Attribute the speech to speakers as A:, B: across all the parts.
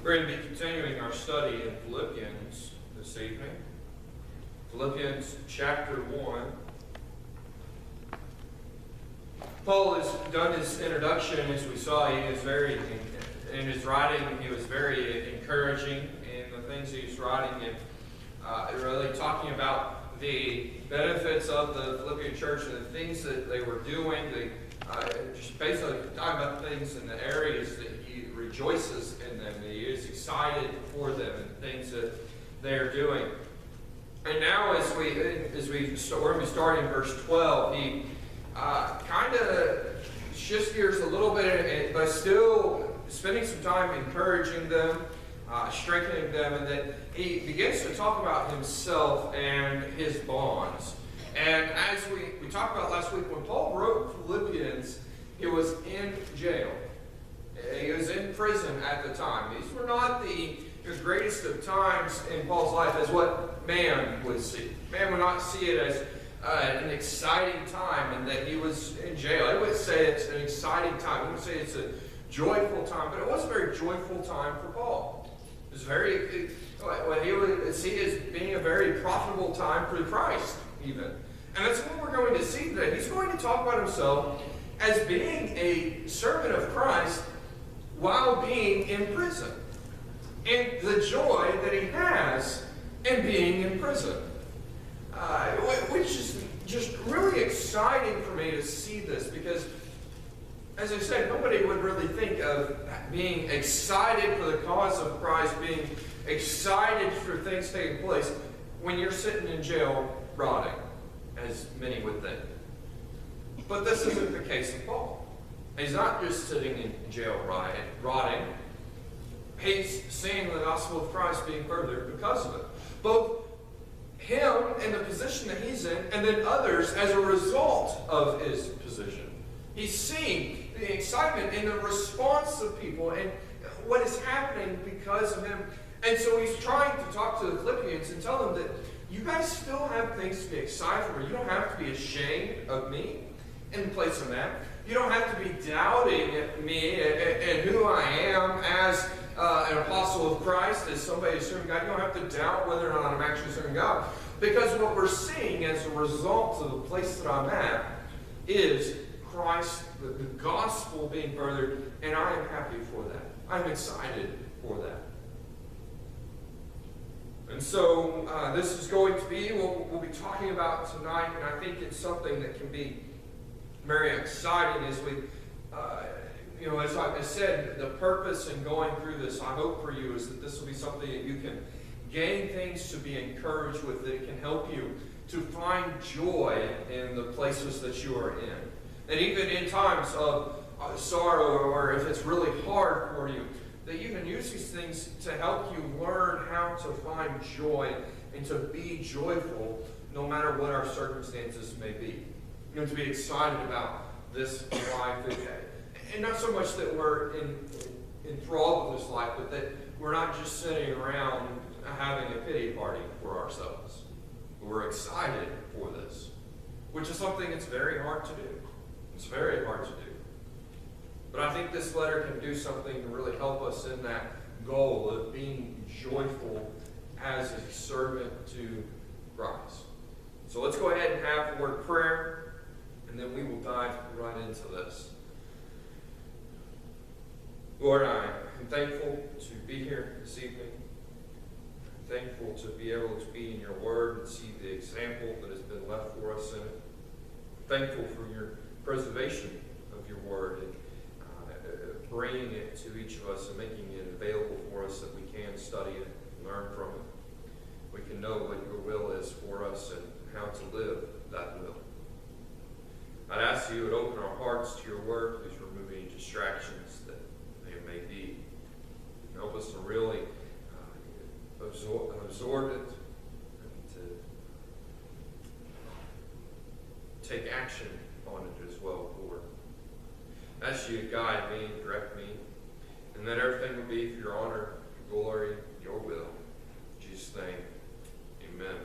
A: We're going to be continuing our study in Philippians this evening. Philippians chapter 1. Paul has done his introduction, as we saw. He is very, in his writing, he was very encouraging in the things he was writing, and really talking about the benefits of the Philippian church and the things that they were doing. Just basically talking about things in the areas that he rejoices in them, that he is excited for them, and things that they are doing. And now, as we're going to be starting in verse 12, he kind of shifts gears a little bit, but still spending some time encouraging them, strengthening them, and that he begins to talk about himself and his bonds. And as we talked about last week, when Paul wrote Philippians, he was in jail. He was in prison at the time. These were not the greatest of times in Paul's life as what man would see. Man would not see it as an exciting time and that he was in jail. I would say it's an exciting time. I would say it's a joyful time, but it was a very joyful time for Paul. It was what he would see as being a very profitable time for Christ, even. And that's what we're going to see today. He's going to talk about himself as being a servant of Christ while being in prison, and the joy that he has in being in prison. Which is just really exciting for me to see this, because, as I said, nobody would really think of being excited for the cause of Christ, being excited for things taking place, when you're sitting in jail rotting, as many would think. But this isn't the case of Paul. He's not just sitting in jail rotting. He's seeing the gospel of Christ being furthered because of it. Both him and the position that he's in, and then others as a result of his position. He's seeing the excitement and the response of people and what is happening because of him. And so he's trying to talk to the Philippians and tell them that you guys still have things to be excited for. You don't have to be ashamed of me in place of that. You don't have to be doubting me and who I am as an apostle of Christ, as somebody who's serving God. You don't have to doubt whether or not I'm actually serving God. Because what we're seeing as a result of the place that I'm at is Christ, the gospel being furthered, and I am happy for that. I'm excited for that. And so this is going to be what we'll be talking about tonight, and I think it's something that can be very exciting as we, as I said, the purpose in going through this, I hope for you, is that this will be something that you can gain things to be encouraged with, that it can help you to find joy in the places that you are in. And even in times of sorrow, or if it's really hard for you, that you can use these things to help you learn how to find joy and to be joyful no matter what our circumstances may be. To be excited about this life. And not so much that we're enthralled with this life, but that we're not just sitting around having a pity party for ourselves. But we're excited for this, which is something that's very hard to do. It's very hard to do. But I think this letter can do something to really help us in that goal of being joyful as a servant to Christ. So let's go ahead and have a word of prayer, and then we will dive right into this. Lord, I am thankful to be here this evening. I'm thankful to be able to be in your word and see the example that has been left for us in it. I'm thankful for your preservation of your word and bringing it to each of us and making it available for us that we can study it and learn from it. We can know what your will is for us and how to live that will. I'd ask you to open our hearts to your word. Please remove any distractions that there may be. Help us to really absorb it and to take action on it as well, Lord. I ask you to guide me, direct me, and that everything will be for your honor, your glory, your will. In Jesus' name, amen.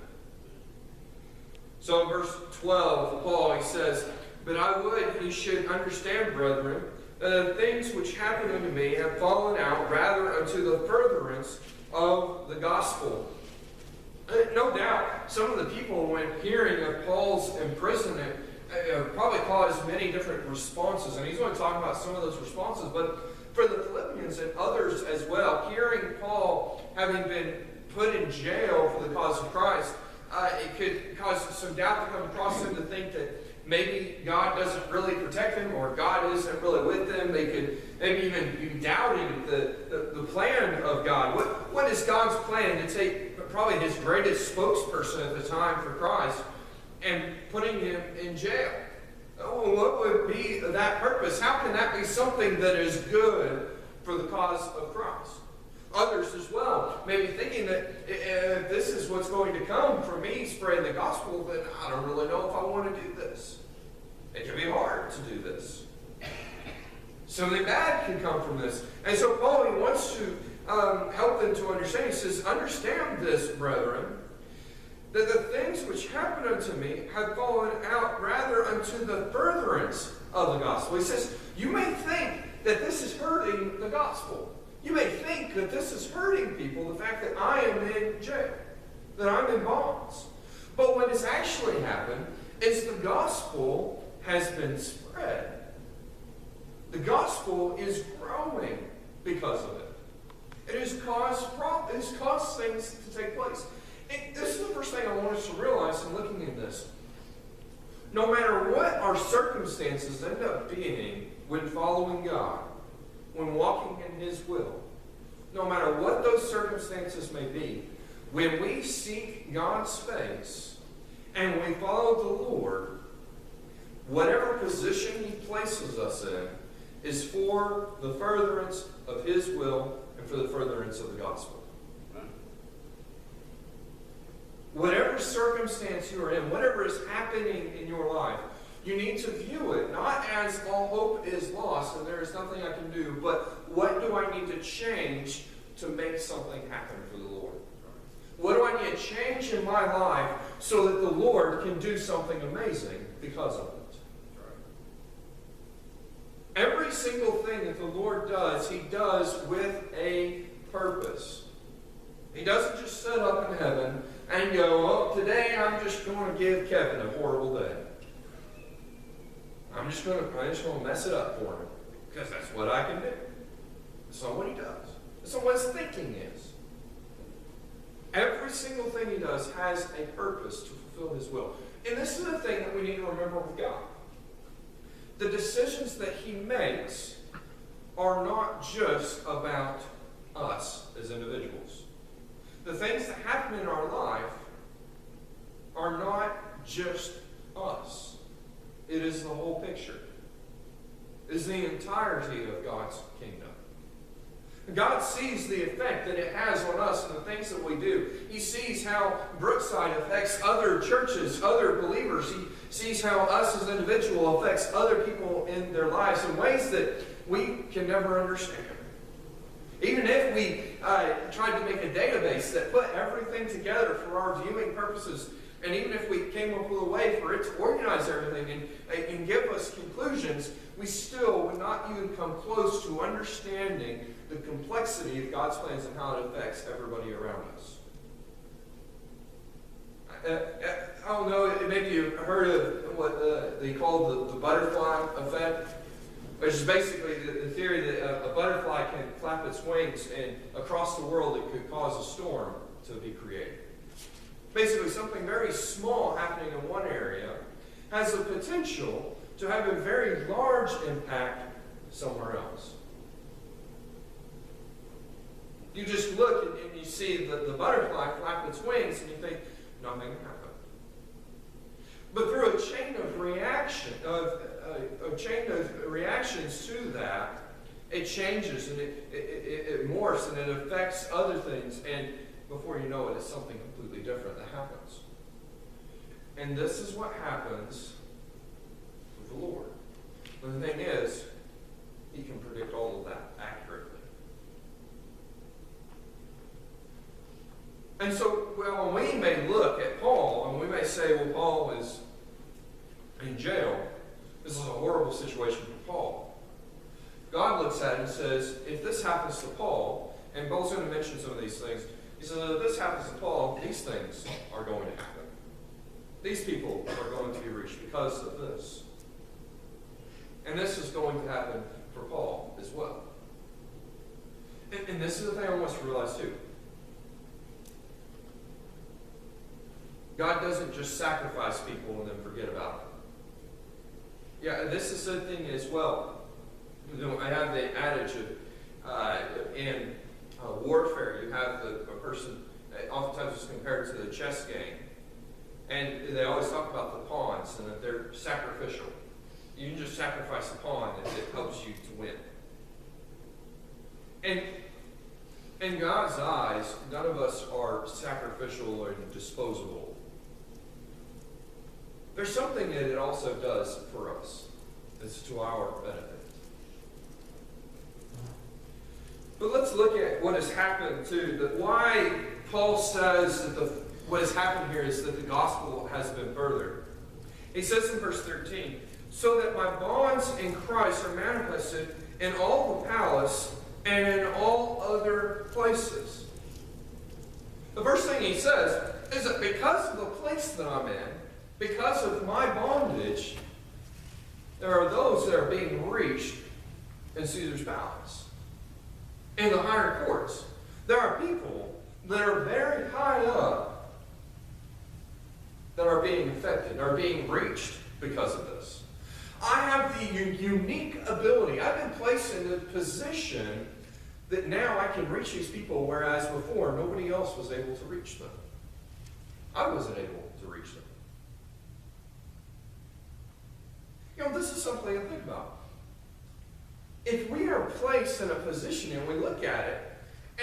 A: So in verse 12, Paul, he says, "But I would you should understand, brethren, things which happened unto me have fallen out rather unto the furtherance of the gospel. No doubt, some of the people, when hearing of Paul's imprisonment, probably caused many different responses. And he's going to talk about some of those responses. But for the Philippians and others as well, hearing Paul having been put in jail for the cause of Christ, it could cause some doubt to come across them to think that maybe God doesn't really protect them, or God isn't really with them. They could maybe even be doubting the plan of God. What is God's plan to take probably his greatest spokesperson at the time for Christ and putting him in jail? Oh, what would be that purpose? How can that be something that is good for the cause of Christ? Others as well, maybe thinking that if this is what's going to come from me spreading the gospel, then I don't really know if I want to do this. It can be hard to do this. Something bad can come from this. And so Paul, he wants to help them to understand. He says, understand this, brethren, that the things which happened unto me have fallen out rather unto the furtherance of the gospel. He says, you may think that this is hurting the gospel. You may think that this is hurting people, the fact that I am in jail, that I'm in bonds. But what has actually happened is the gospel has been spread. The gospel is growing because of it. It has caused things to take place. This is the first thing I want us to realize in looking at this. No matter what our circumstances end up being when following God, when walking in his will, no matter what those circumstances may be, when we seek God's face and we follow the Lord, whatever position he places us in is for the furtherance of his will and for the furtherance of the gospel. Whatever circumstance you are in, whatever is happening in your life, you need to view it not as all hope is lost and there is nothing I can do, but what do I need to change to make something happen for the Lord? What do I need to change in my life so that the Lord can do something amazing because of it? Every single thing that the Lord does, he does with a purpose. He doesn't just sit up in heaven and go, oh, today I'm just going to give Kevin a horrible day. I'm just going to mess it up for him because that's what I can do. That's not what he does. That's not what his thinking is. Every single thing he does has a purpose to fulfill his will. And this is the thing that we need to remember with God. The decisions that he makes are not just about us as individuals. The things that happen in our life are not just us. It is the whole picture. It is the entirety of God's kingdom. God sees the effect that it has on us and the things that we do. He sees how Brookside affects other churches, other believers. He sees how us as individuals affects other people in their lives in ways that we can never understand. Even if we tried to make a database that put everything together for our viewing purposes, and even if we came up with a way for it to organize everything and give us conclusions, we still would not even come close to understanding the complexity of God's plans and how it affects everybody around us. I don't know, maybe you've heard of what they call the butterfly effect, which is basically the theory that a butterfly can flap its wings and across the world it could cause a storm to be created. Basically, something very small happening in one area has the potential to have a very large impact somewhere else. You just look and you see the butterfly flap its wings and you think, nothing happened. But through a chain of reactions to that, it changes and it morphs and it affects other things. And before you know it, it's something completely different that happens. And this is what happens with the Lord. But the thing is, he can predict all of that accurately. And so, well, we may look at Paul and we may say, well, Paul is in jail. This is a horrible situation for Paul. looks at it and says, if this happens to Paul, and Paul's going to mention some of these things, he says, if this happens to Paul, these things are going to happen. These people are going to be reached because of this. And this is going to happen for Paul as well. And this is the thing I want us to realize too. God doesn't just sacrifice people and then forget about them. Yeah, this is the thing as well. I have the adage of in warfare, you have a person, oftentimes it's compared to the chess game. And they always talk about the pawns and that they're sacrificial. You can just sacrifice a pawn and it helps you to win. And in God's eyes, none of us are sacrificial and disposable. There's something that it also does for us. It's to our benefit. But let's look at what has happened too. That why Paul says that what has happened here is that the gospel has been furthered. He says in verse 13, so that my bonds in Christ are manifested in all the palace and in all other places. The first thing he says is that because of the place that I'm in, because of my bondage, there are those that are being reached in Caesar's palace, in the higher courts. There are people that are very high up that are being affected, are being reached because of this. I have the unique ability. I've been placed in a position that now I can reach these people, whereas before nobody else was able to reach them. I wasn't able to reach them. You know, this is something to think about. If we are placed in a position and we look at it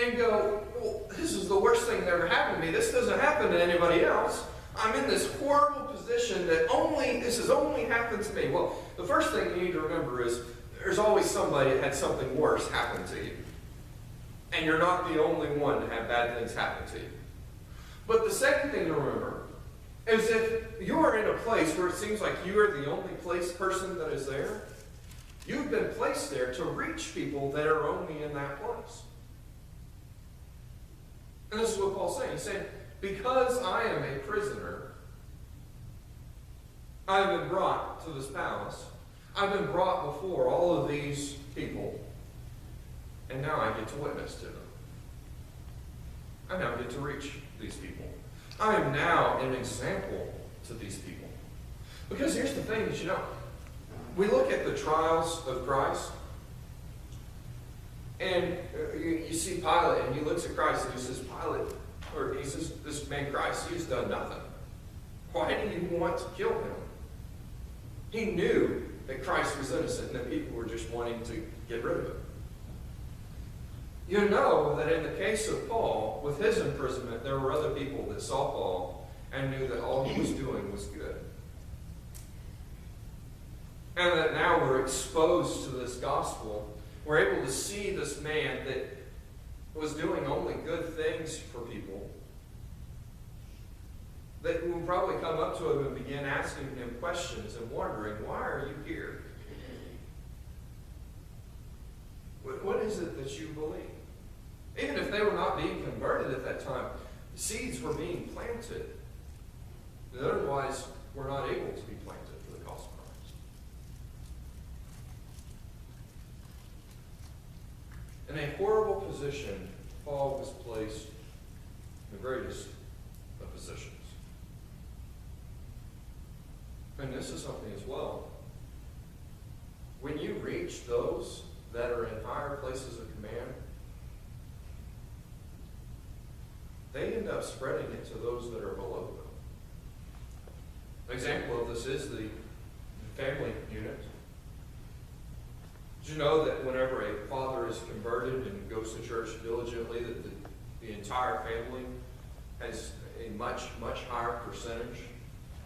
A: and go, well, this is the worst thing that ever happened to me. This doesn't happen to anybody else. I'm in this horrible position that this has only happened to me. Well, the first thing you need to remember is there's always somebody that had something worse happen to you. And you're not the only one to have bad things happen to you. But the second thing to remember is if you are in a place where it seems like you are the only person that is there, you've been placed there to reach people that are only in that place. And this is what Paul's saying. He's saying, because I am a prisoner, I've been brought to this palace. I've been brought before all of these people. And now I get to witness to them. I now get to reach these people. I am now an example to these people. Because here's the thing that you know. We look at the trials of Christ, and you see Pilate, and he looks at Christ, and he says, this man Christ, he's done nothing. Why did he want to kill him? He knew that Christ was innocent, and that people were just wanting to get rid of him. You know that in the case of Paul, with his imprisonment, there were other people that saw Paul and knew that all he was doing was good. And that now we're exposed to this gospel. We're able to see this man that was doing only good things for people. That will probably come up to him and begin asking him questions and wondering, why are you here? What is it that you believe? Even if they were not being converted at that time, seeds were being planted that otherwise were not able to be planted for the gospel of Christ. In a horrible position, Paul was placed in the greatest of positions. And this is something as well. When you reach those that are in higher places of command, they end up spreading it to those that are below them. An example of this is the family unit. Did you know that whenever a father is converted and goes to church diligently, that the entire family has a much, much higher percentage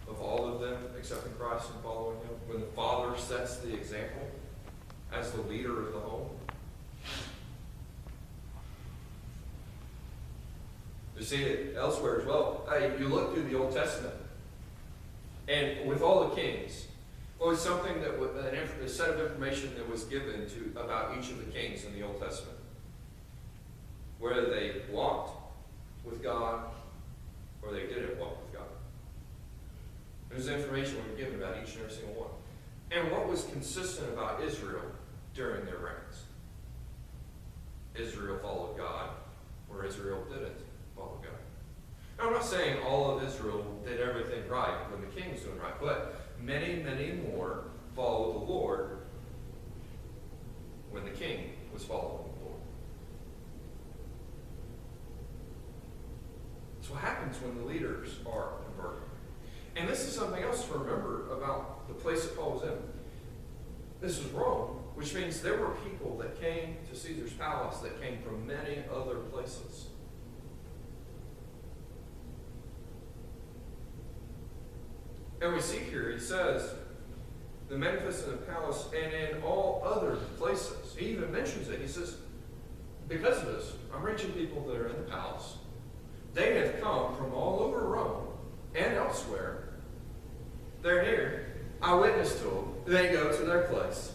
A: of all of them accepting Christ and following him? When the father sets the example as the leader of the home. You see it elsewhere as well. You look through the Old Testament, and with all the kings, Well, it's something that a set of information that was given to about each of the kings in the Old Testament. Whether they walked with God or they didn't walk with God. There's information we were given about each and every single one. And what was consistent about Israel during their reigns. Israel followed God, or Israel didn't follow God. Now, I'm not saying all of Israel did everything right when the king was doing right, but many, many more followed the Lord when the king was following the Lord. That's what happens when the leaders are converted. And this is something else to remember about the place that Paul was in. This was Rome, which means there were people that came to Caesar's palace that came from many other places. And we see here, he says, the magnificent palace and in all other places. He even mentions it. He says, because of this, I'm reaching people that are in the palace. They have come from all over Rome and elsewhere. They're here. I witness to them. They go to their place.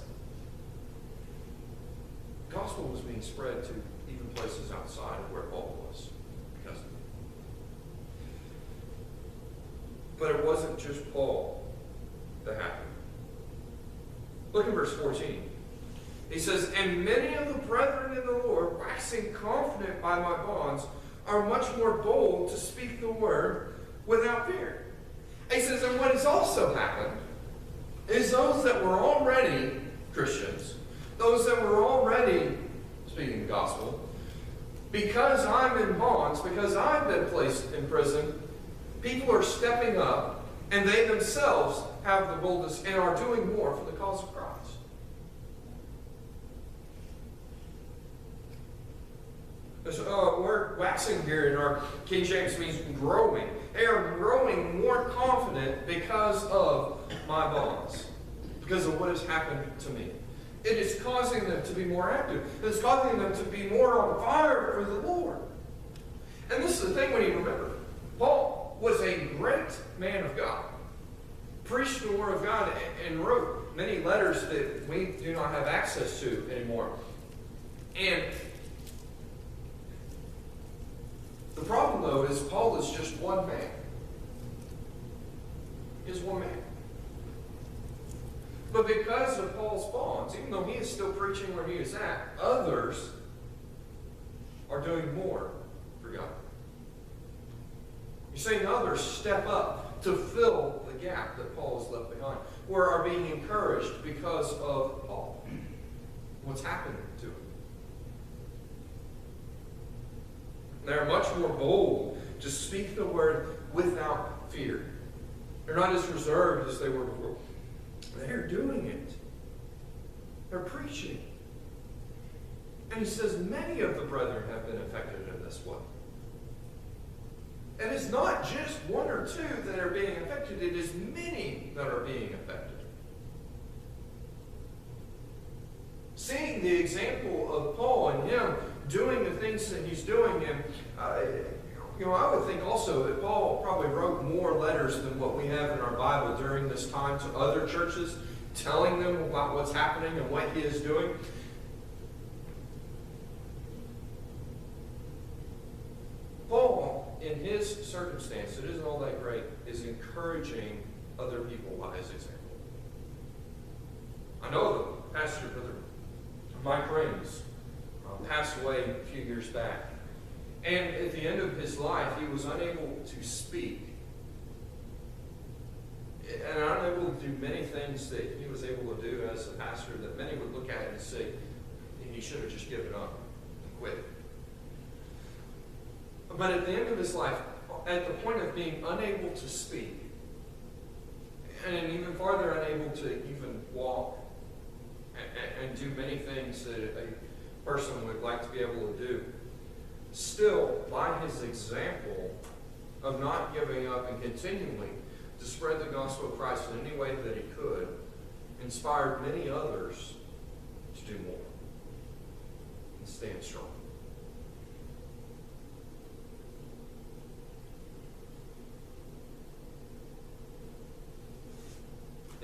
A: The gospel was being spread to even places outside of where Paul was because of it. But it wasn't just Paul that happened. Look at verse 14. He says, and many of the brethren in the Lord, waxing confident by my bonds, are much more bold to speak the word without fear. He says, and what has also happened is those that were already Christians, those that were already speaking the gospel, because I'm in bonds, because I've been placed in prison, people are stepping up, and they themselves have the boldness and are doing more for the cause of Christ. We're waxing here in our King James means growing. They are growing more confident because of my bonds, because of what has happened to me. It is causing them to be more active. It is causing them to be more on fire for the Lord. And this is the thing we need to remember. Paul was a great man of God, preached the word of God, and wrote many letters that we do not have access to anymore. And the problem, though, is Paul is just one man. He is one man. But because of Paul's bonds, even though he is still preaching where he is at, others are doing more for God. You're saying others step up to fill the gap that Paul has left behind, or are being encouraged because of Paul. What's happening to him? They're much more bold to speak the word without fear. They're not as reserved as they were before. They're doing it. They're preaching. And he says many of the brethren have been affected in this way. And it's not just one or two that are being affected. It is many that are being affected. Seeing the example of Paul and him doing the things that he's doing, and I would think also that Paul probably wrote more letters than what we have in our Bible during this time to other churches, telling them about what's happening and what he is doing. Paul, in his circumstance, it isn't all that great, is encouraging other people by his example. I know the pastor, Brother Mike Raines, passed away a few years back. And at the end of his life, he was unable to speak. And unable to do many things that he was able to do as a pastor that many would look at and say, he should have just given up and quit. But at the end of his life, at the point of being unable to speak, and even farther unable to even walk and do many things that a person would like to be able to do, still, by his example of not giving up and continuing to spread the gospel of Christ in any way that he could, inspired many others to do more and stand strong.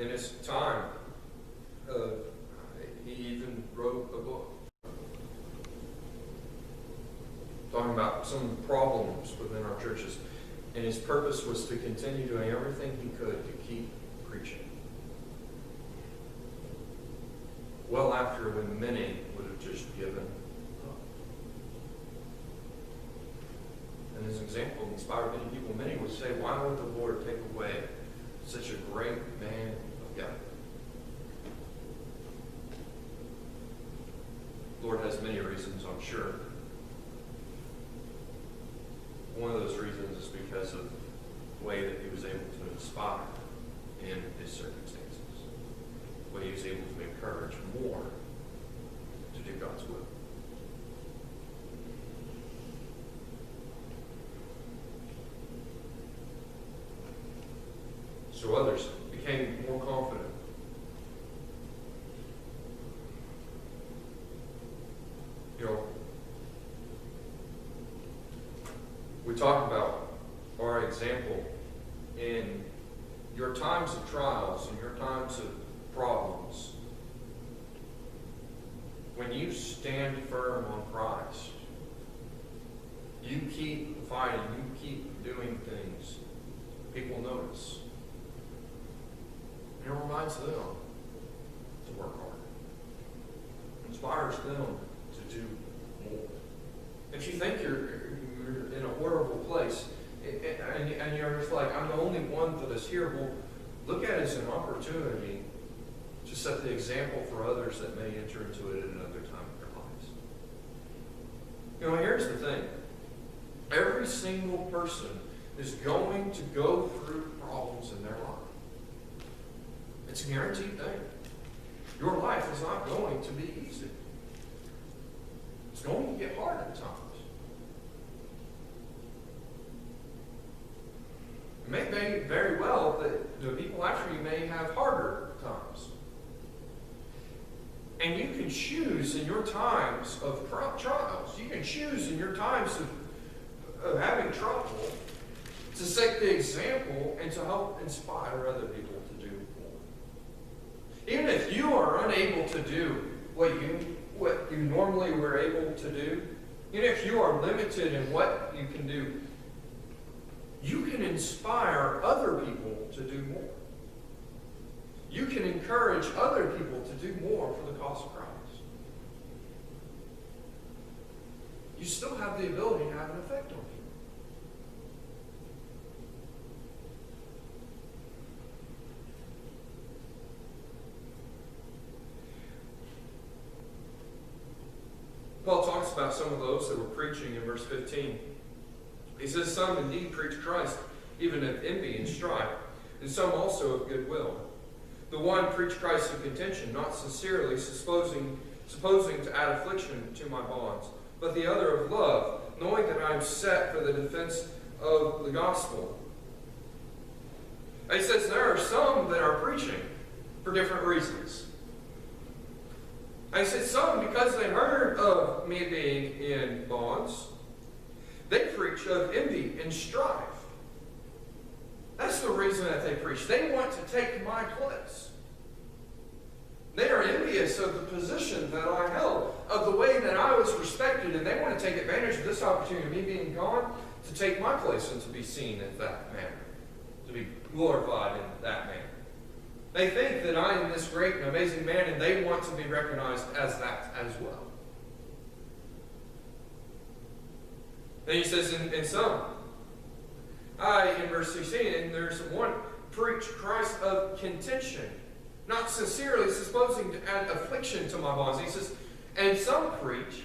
A: in his time, he even wrote a book talking about some problems within our churches. And his purpose was to continue doing everything he could to keep preaching. Well after when many would have just given up. And his example inspired many people. Many would say, why would the Lord take away such a great man of God? The Lord has many reasons, I'm sure. One of those reasons is because of the way that he was able to inspire in his circumstances. The way he was able to encourage more to do God's will. So others became more confident. You know, we talk about our example in your times of trials and your times of problems. When you stand firm on Christ, you keep fighting, you keep doing things, people notice. And it reminds them to work hard. It inspires them to do more. If you think you're in a horrible place, and you're just like, I'm the only one that is here, well, look at it as an opportunity to set the example for others that may enter into it at another time in their lives. You know, here's the thing. Every single person is going to go through problems in their life. It's a guaranteed thing. Your life is not going to be easy. It's going to get hard at times. It may be very well that the people after you may have harder times. And you can choose in your times of trials, you can choose in your times of having trouble to set the example and to help inspire other people to do more. Even if you are unable to do what you normally were able to do, even if you are limited in what you can do, you can inspire other people to do more. You can encourage other people to do more for the cause of Christ. You still have the ability to have an effect on people. Paul talks about some of those that were preaching in verse 15. He says, some indeed preach Christ, even of envy and strife, and some also of goodwill. The one preached Christ of contention, not sincerely, supposing to add affliction to my bonds, but the other of love, knowing that I am set for the defense of the gospel. And he says there are some that are preaching for different reasons. And he said some because they heard of me being in bonds, they preach of envy and strife. That's the reason that they preach. They want to take my place. They are envious of the position that I held, of the way that I was respected, and they want to take advantage of this opportunity of me being gone to take my place and to be seen in that manner, to be glorified in that manner. They think that I am this great and amazing man, and they want to be recognized as that as well. Then he says in some, in verse 16, and there's one, preach Christ of contention, not sincerely, supposing to add affliction to my bonds. He says, and some preach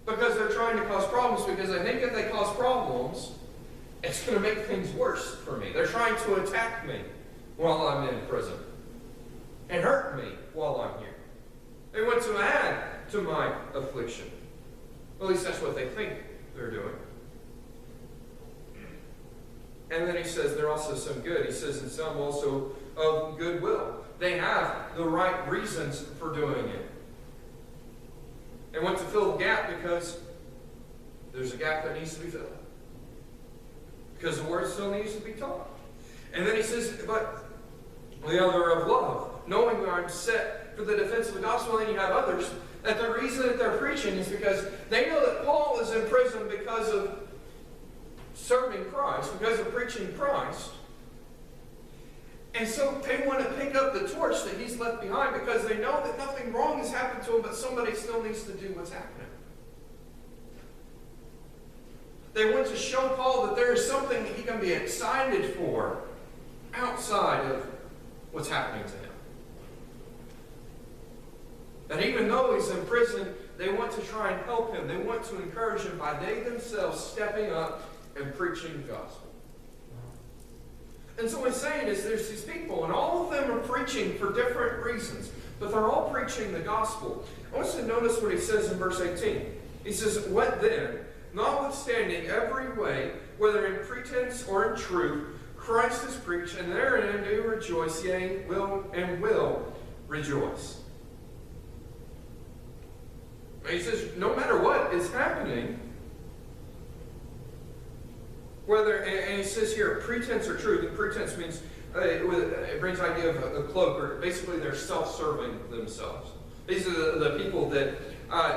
A: because they're trying to cause problems, because they think if they cause problems, it's going to make things worse for me. They're trying to attack me while I'm in prison and hurt me while I'm here. They want to add to my affliction. At least that's what they think they're doing. And then he says there are also some good. He says, and some also of goodwill. They have the right reasons for doing it. They want to fill the gap because there's a gap that needs to be filled. Because the word still needs to be taught. And then he says, but The other of love, knowing that I'm set for the defense of the gospel. And you have others that the reason that they're preaching is because they know that Paul is in prison because of serving Christ, because of preaching Christ. And so they want to pick up the torch that he's left behind because they know that nothing wrong has happened to him, but somebody still needs to do what's happening. They want to show Paul that there is something that he can be excited for outside of what's happening to him. That even though he's in prison, they want to try and help him. They want to encourage him by they themselves stepping up and preaching the gospel. And so what he's saying is there's these people, and all of them are preaching for different reasons, but they're all preaching the gospel. I want you to notice what he says in verse 18. He says, "What then? Notwithstanding every way, whether in pretense or in truth, Christ is preached, and therein do rejoice, yea, will rejoice." And he says, no matter what is happening, whether, and he says here, pretense or truth, and pretense means, it brings the idea of a cloak, or basically they're self-serving themselves. These are the people that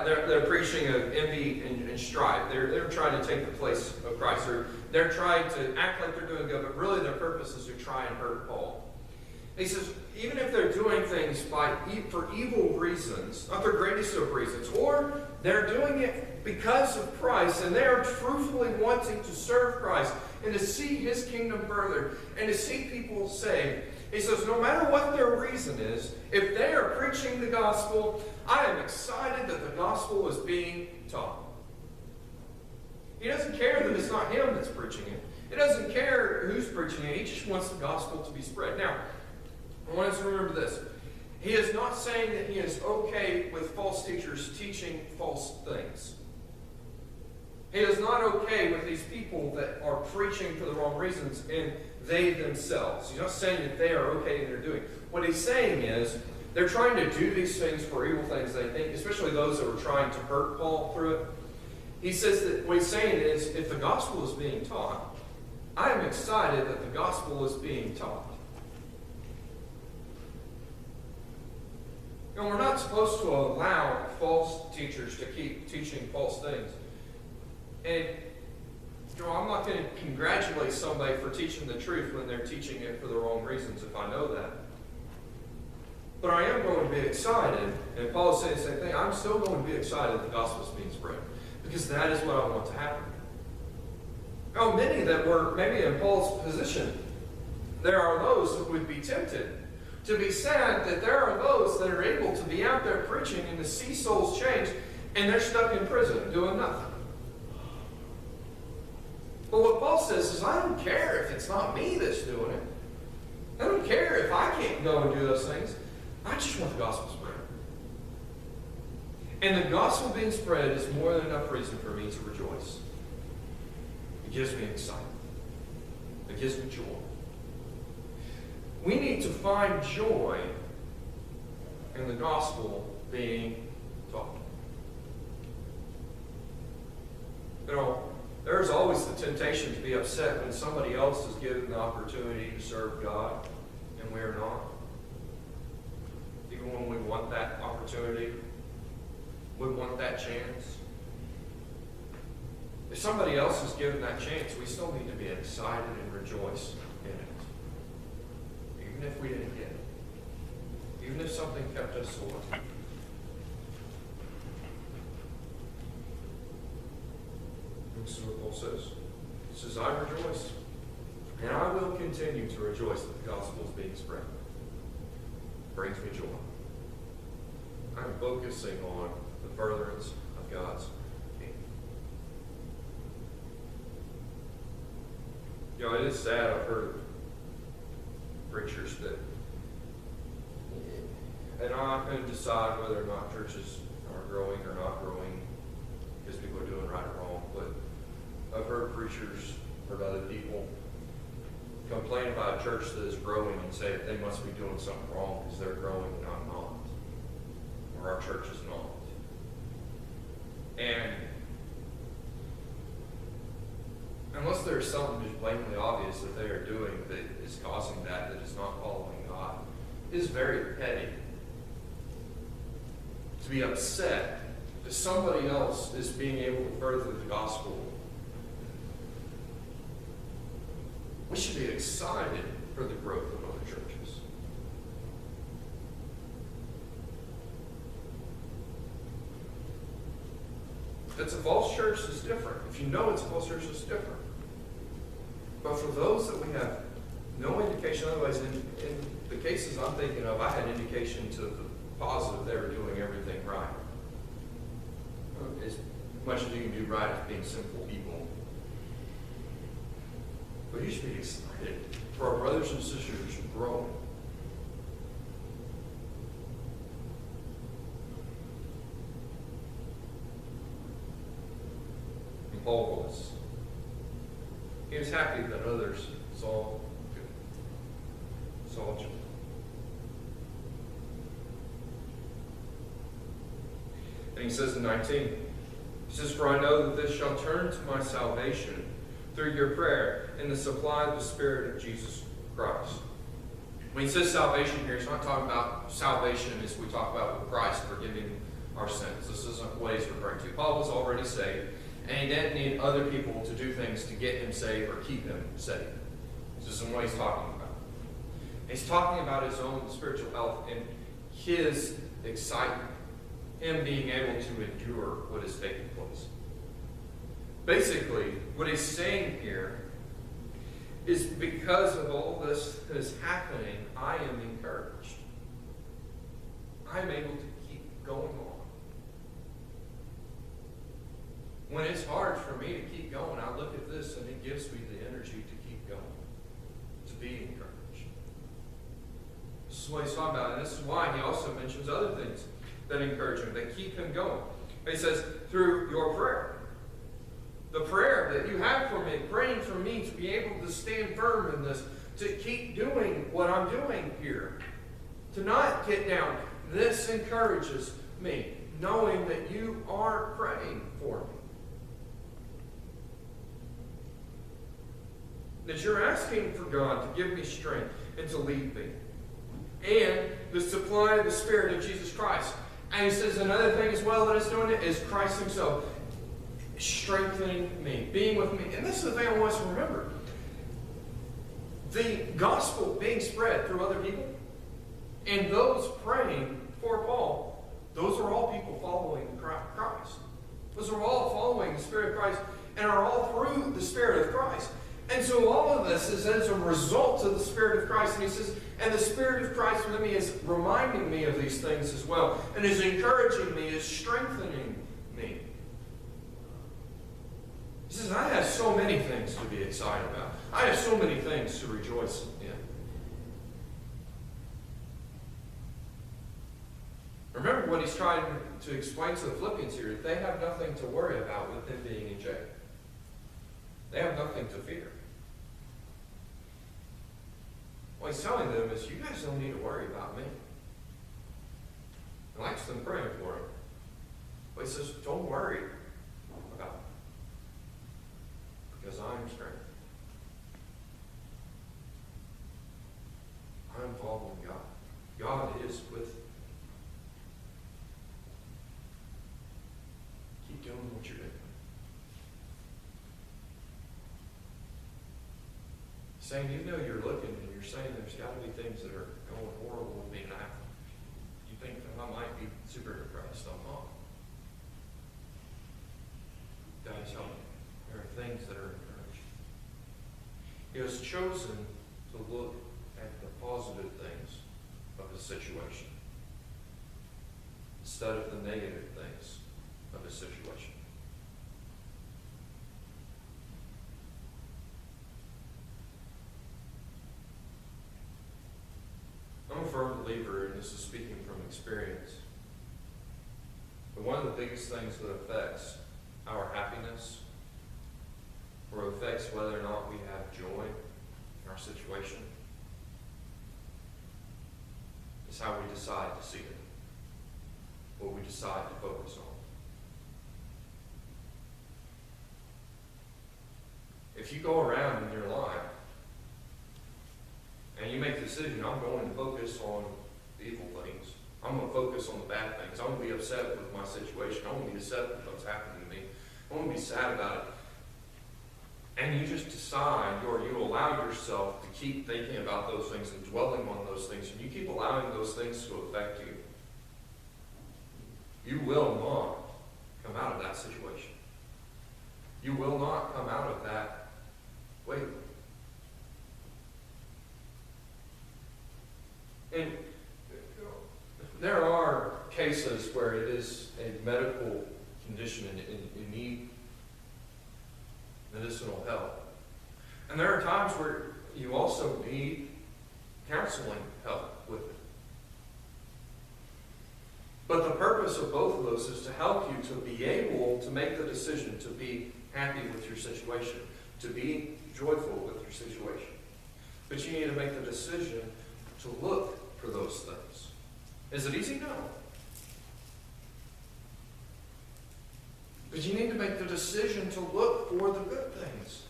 A: they're preaching of envy and strife. They're trying to take the place of Christ. They're trying to act like they're doing good, but really their purpose is to try and hurt Paul. He says, even if they're doing things for evil reasons, not the greatest of reasons, or they're doing it because of Christ, and they're truthfully wanting to serve Christ and to see his kingdom further and to see people saved, he says, no matter what their reason is, if they are preaching the gospel, I am excited that the gospel is being taught. He doesn't care that it's not him that's preaching it. He doesn't care who's preaching it. He just wants the gospel to be spread. Now, I want us to remember this. He is not saying that he is okay with false teachers teaching false things. He is not okay with these people that are preaching for the wrong reasons and they themselves. He's not saying that they are okay and they're doing. What he's saying is they're trying to do these things for evil things, they think, especially those that were trying to hurt Paul through it. He says that what he's saying is if the gospel is being taught, I am excited that the gospel is being taught. And we're not supposed to allow false teachers to keep teaching false things. And I'm not going to congratulate somebody for teaching the truth when they're teaching it for the wrong reasons, if I know that. But I am going to be excited, and Paul is saying the same thing, I'm still going to be excited that the gospel is being spread, because that is what I want to happen. Now, many that were maybe in Paul's position, there are those that would be tempted to be sad that there are those that are able to be out there preaching and to see souls change, and they're stuck in prison doing nothing. But what Paul says is, I don't care if it's not me that's doing it. I don't care if I can't go and do those things. I just want the gospel spread. And the gospel being spread is more than enough reason for me to rejoice. It gives me excitement. It gives me joy. We need to find joy in the gospel being taught. You know, there's always the temptation to be upset when somebody else is given the opportunity to serve God and we're not. Even when we want that opportunity, we want that chance. If somebody else is given that chance, we still need to be excited and rejoice in it. Even if we didn't get it. Even if something kept us away. This is what Paul says. He says, I rejoice, and I will continue to rejoice that the gospel is being spread. It brings me joy. I'm focusing on the furtherance of God's kingdom. You know, it is sad. I've heard preachers that, and I'm not going to decide whether or not churches are growing or not growing because people are doing right or wrong, but I've heard preachers, heard other people complain about a church that is growing and say that they must be doing something wrong because they're growing and I'm not. Or our church is not. And unless there's something just blatantly obvious that they are doing that is causing that is not following God, is very petty. To be upset that somebody else is being able to further the gospel. We should be excited for the growth of other churches. If it's a false church, it's different. If you know it's a false church, it's different. But for those that we have no indication, otherwise, in the cases I'm thinking of, I had indication to the positive they were doing everything right. As much as you can do right as being simple people. But you should be excited for our brothers and sisters growing. And Paul was. He was happy that others saw joy. And he says in 19, he says, "For I know that this shall turn to my salvation through your prayer and the supply of the Spirit of Jesus Christ." When he says salvation here, he's not talking about salvation as we talk about with Christ forgiving our sins. This isn't what he's referring to. Paul was already saved, and he didn't need other people to do things to get him saved or keep him saved. This isn't what he's talking about. He's talking about his own spiritual health and his excitement, him being able to endure what is taking place. Basically, what he's saying here is because of all this that is happening, I am encouraged. I'm able to keep going on. When it's hard for me to keep going, I look at this and it gives me the energy to keep going, to be encouraged. This is what he's talking about, and this is why he also mentions other things that encourage him, that keep him going. He says, through your prayer. The prayer that you have for me, praying for me to be able to stand firm in this, to keep doing what I'm doing here, to not get down. This encourages me, knowing that you are praying for me. That you're asking for God to give me strength and to lead me. And the supply of the Spirit of Jesus Christ. And he says another thing as well that is doing it is Christ himself strengthening me, being with me. And this is the thing I want us to remember. The gospel being spread through other people and those praying for Paul, those are all people following Christ. Those are all following the Spirit of Christ and are all through the Spirit of Christ. And so all of this is as a result of the Spirit of Christ. And he says, and the Spirit of Christ within me is reminding me of these things as well. And is encouraging me, is strengthening me. He says, I have so many things to be excited about. I have so many things to rejoice in. Remember what he's trying to explain to the Philippians here. They have nothing to worry about with them being in jail. They have nothing to fear. What he's telling them is, you guys don't need to worry about me. He likes them praying for him. But he says, don't worry about me. Because I'm strength. I'm following God. God is with me. Keep doing what you're doing. Saying, even though you're looking and you're saying there's got to be things that are going horrible with me, and you think that I might be super depressed, I'm not. God is helping. There are things that are encouraging. He has chosen to look at the positive things of his situation instead of the negative things of his situation. I'm a firm believer, and this is speaking from experience, but one of the biggest things that affects our happiness, or affects whether or not we have joy in our situation, is how we decide to see it, what we decide to focus on. If you go around in your life and you make the decision, I'm going to focus on the evil things. I'm going to focus on the bad things. I'm going to be upset with my situation. I'm going to be upset with what's happening to me. I'm going to be sad about it. And you just decide, or you allow yourself to keep thinking about those things and dwelling on those things, and you keep allowing those things to affect you. You will not come out of that situation. You will not come out of that weight. And there are cases where it is a medical condition and you need medicinal help. And there are times where you also need counseling help with it. But the purpose of both of those is to help you to be able to make the decision to be happy with your situation, to be joyful with your situation. But you need to make the decision to look for those things. Is it easy? No. But you need to make the decision to look for the good things.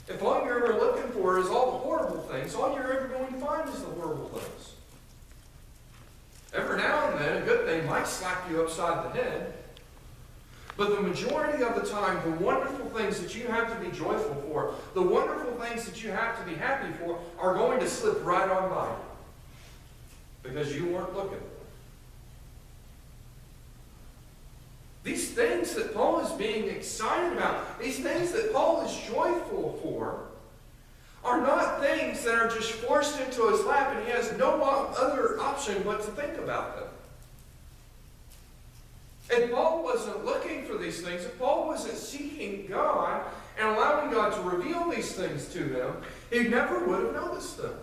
A: If all you're ever looking for is all the horrible things, all you're ever going to find is the horrible things. Every now and then, a good thing might slap you upside the head. But the majority of the time, the wonderful things that you have to be joyful for, the wonderful things that you have to be happy for, are going to slip right on by you. Because you weren't looking. These things that Paul is being excited about, these things that Paul is joyful for, are not things that are just forced into his lap and he has no other option but to think about them. If Paul wasn't looking for these things, if Paul wasn't seeking God and allowing God to reveal these things to him, he never would have noticed them.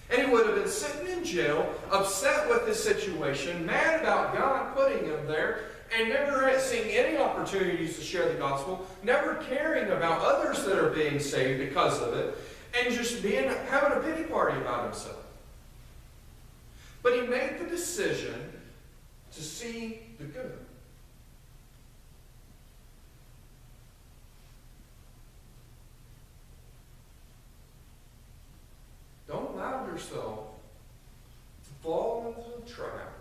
A: And he would have been sitting in jail, upset with this situation, mad about God putting him there, and never seeing any opportunities to share the gospel, never caring about others that are being saved because of it, and just having a pity party about himself. But he made the decision to see the good. Don't allow yourself to fall into the trap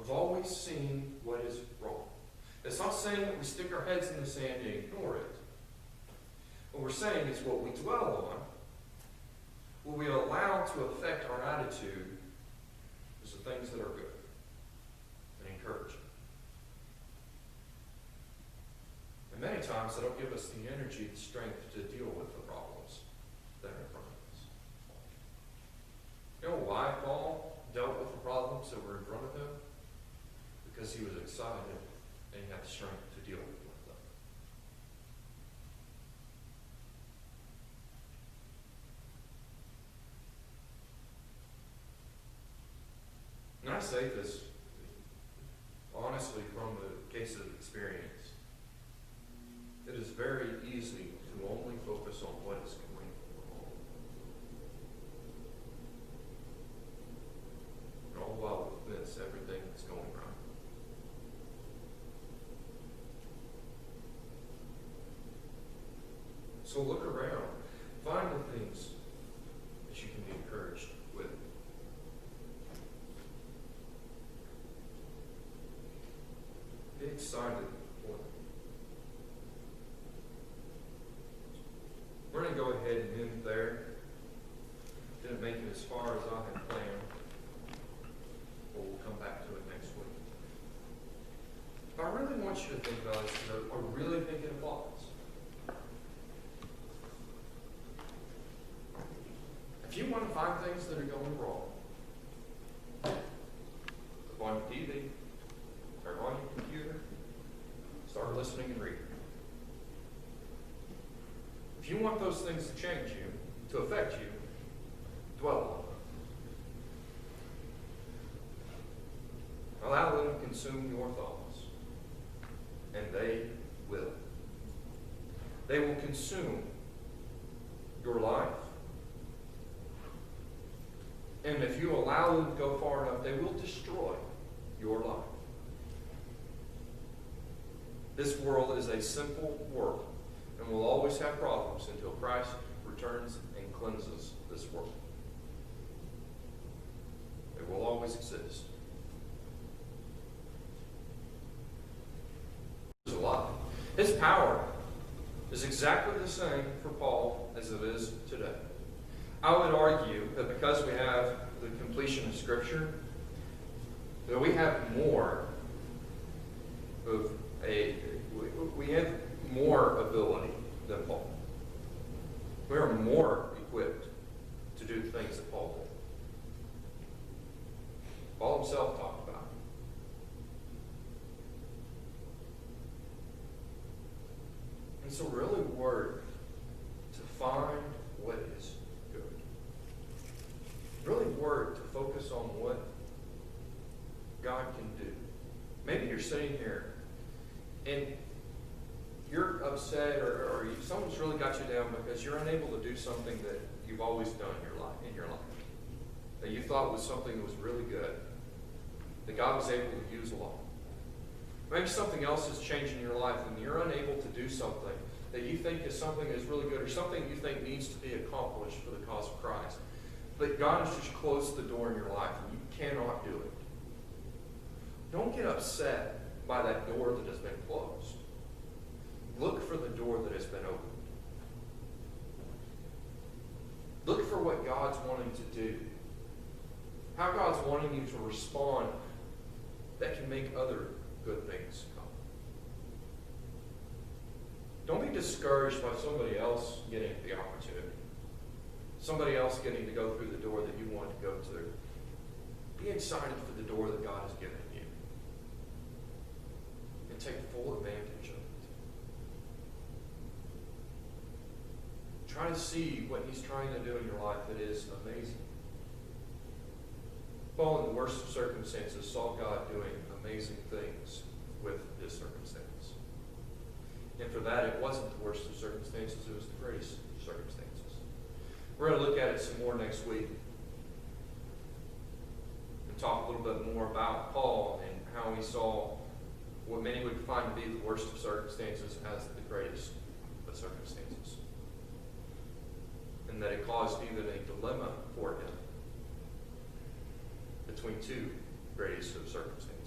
A: of always seeing what is wrong. It's not saying that we stick our heads in the sand and ignore it. What we're saying is what we dwell on, what we allow to affect our attitude, is the things that are good and encouraging. And many times they don't give us the energy, the strength to deal with the problems that are in front of us. You know why Paul dealt with the problems that were in front of him? Because he was excited and he had the strength to deal with them. And I say this honestly from the case of experience. It is very easy to only focus on what is going wrong. And all while we miss everything that's going right. So look around. Find the things that you can be encouraged with. Be excited for them. We're going to go ahead and end there. Didn't make it as far as I had planned. But we'll come back to it next week. But I really want you to think about this, or really think it applies. If you want to find things that are going wrong, go on your TV, turn on your computer, start listening and reading. If you want those things to change you, to affect you, dwell on them. Allow them to consume your thoughts, and they will. They will consume your life. And if you allow them to go far enough, they will destroy your life. This world is a simple world, and will always have problems until Christ returns and cleanses this world. It It will always exist. There's a lot. His power is exactly the same for Paul as it is today. I would argue that because we have the completion of Scripture, that we have more of we have more ability than Paul. We are more equipped to do the things that Paul did. Paul himself talked about it. And so really work to find what is good. Really work to focus on what God can do. Maybe you're sitting here and you're upset or someone's really got you down because you're unable to do something that you've always done in your life. That you thought was something that was really good. That God was able to use a lot. Maybe something else has changed in your life and you're unable to do something that you think is something that's really good or something you think needs to be accomplished for the cause of Christ. But God has just closed the door in your life and you cannot do it. Don't get upset by that door that has been closed. Look for the door that has been opened. Look for what God's wanting to do. How God's wanting you to respond that can make other good things come. Don't be discouraged by somebody else getting the opportunity. Somebody else getting to go through the door that you want to go through. Be excited for the door that God has given you. And take full advantage of it. Try to see what He's trying to do in your life that is amazing. Paul, in the worst of circumstances, saw God doing amazing things with his circumstance. And for that, it wasn't the worst of circumstances, it was the greatest of circumstances. We're going to look at it some more next week. And talk a little bit more about Paul and how he saw what many would find to be the worst of circumstances as the greatest of circumstances. And that it caused even a dilemma for him between two greatest of circumstances.